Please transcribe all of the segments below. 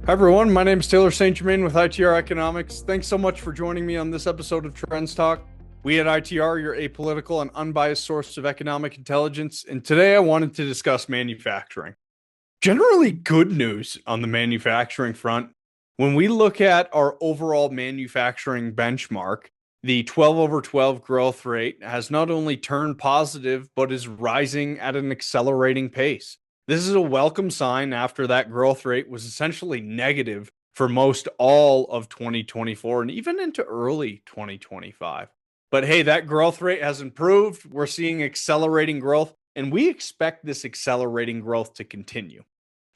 Hi everyone, my name is Taylor St. Germain with ITR Economics. Thanks so much for joining me on this episode of TrendsTalk. We at ITR, your apolitical and unbiased source of economic intelligence, and today I wanted to discuss manufacturing. Generally good news on the manufacturing front. When we look at our overall manufacturing benchmark, the 12 over 12 growth rate has not only turned positive, but is rising at an accelerating pace. This is a welcome sign after that growth rate was essentially negative for most all of 2024 and even into early 2025. But hey, that growth rate has improved. We're seeing accelerating growth, and we expect this accelerating growth to continue.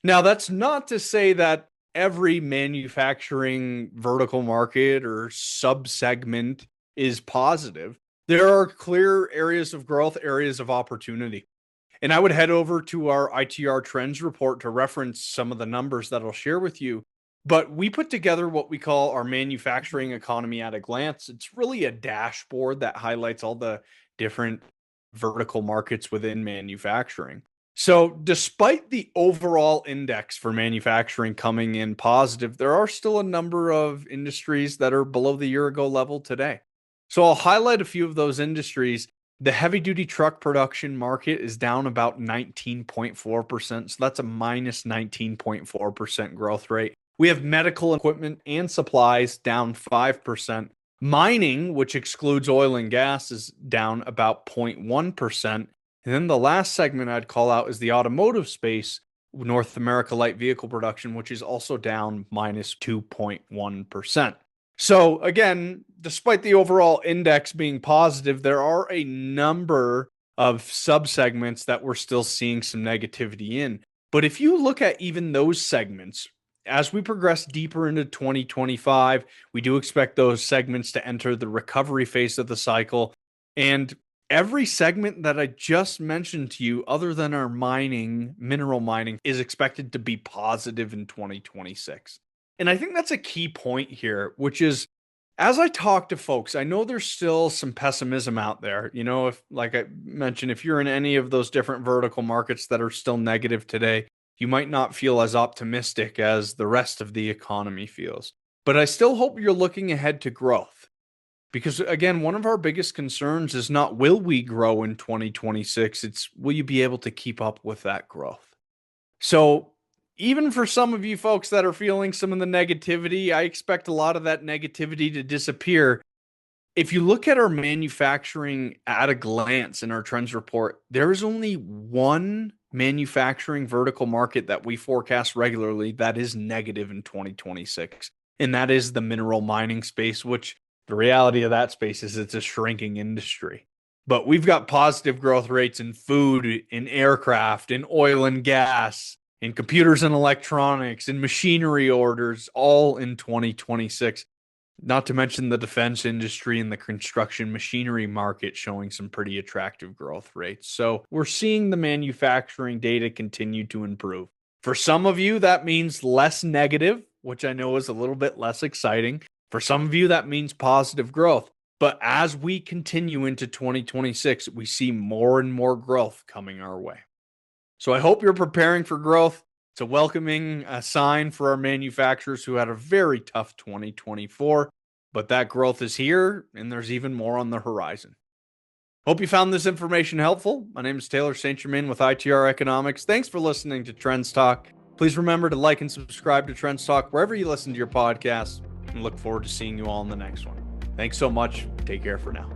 Now, that's not to say that every manufacturing vertical market or subsegment is positive. There are clear areas of growth, areas of opportunity. And I would head over to our ITR Trends report to reference some of the numbers that I'll share with you. But we put together what we call our manufacturing economy at a glance. It's really a dashboard that highlights all the different vertical markets within manufacturing. So despite the overall index for manufacturing coming in positive, there are still a number of industries that are below the year ago level today. So I'll highlight a few of those industries. The heavy duty truck production market is down about 19.4%. So that's a minus 19.4% growth rate. We have medical equipment and supplies down 5%. Mining, which excludes oil and gas, is down about 0.1%. And then the last segment I'd call out is the automotive space, North America light vehicle production, which is also down minus 2.1%. So again, despite the overall index being positive, there are a number of subsegments that we're still seeing some negativity in. But if you look at even those segments, as we progress deeper into 2025, we do expect those segments to enter the recovery phase of the cycle. And every segment that I just mentioned to you, other than our mineral mining, is expected to be positive in 2026. And I think that's a key point here, which is, as I talk to folks, I know there's still some pessimism out there. You know, if, like I mentioned, if you're in any of those different vertical markets that are still negative today, you might not feel as optimistic as the rest of the economy feels. But I still hope you're looking ahead to growth. Because again, one of our biggest concerns is not will we grow in 2026, it's will you be able to keep up with that growth. So even for some of you folks that are feeling some of the negativity, I expect a lot of that negativity to disappear. If you look at our manufacturing at a glance in our trends report, there is only one manufacturing vertical market that we forecast regularly that is negative in 2026, and that is the mineral mining space, which the reality of that space is it's a shrinking industry. But we've got positive growth rates in food, in aircraft, in oil and gas, in computers and electronics, in machinery orders, all in 2026. Not to mention the defense industry and the construction machinery market showing some pretty attractive growth rates. So we're seeing the manufacturing data continue to improve. For some of you, that means less negative, which I know is a little bit less exciting. For some of you, that means positive growth. But as we continue into 2026, we see more and more growth coming our way. So I hope you're preparing for growth. It's a welcoming sign for our manufacturers who had a very tough 2024, but that growth is here and there's even more on the horizon. Hope you found this information helpful. My name is Taylor St. Germain with ITR Economics. Thanks for listening to Trends Talk. Please remember to like and subscribe to Trends Talk wherever you listen to your podcasts, and look forward to seeing you all in the next one. Thanks so much. Take care for now.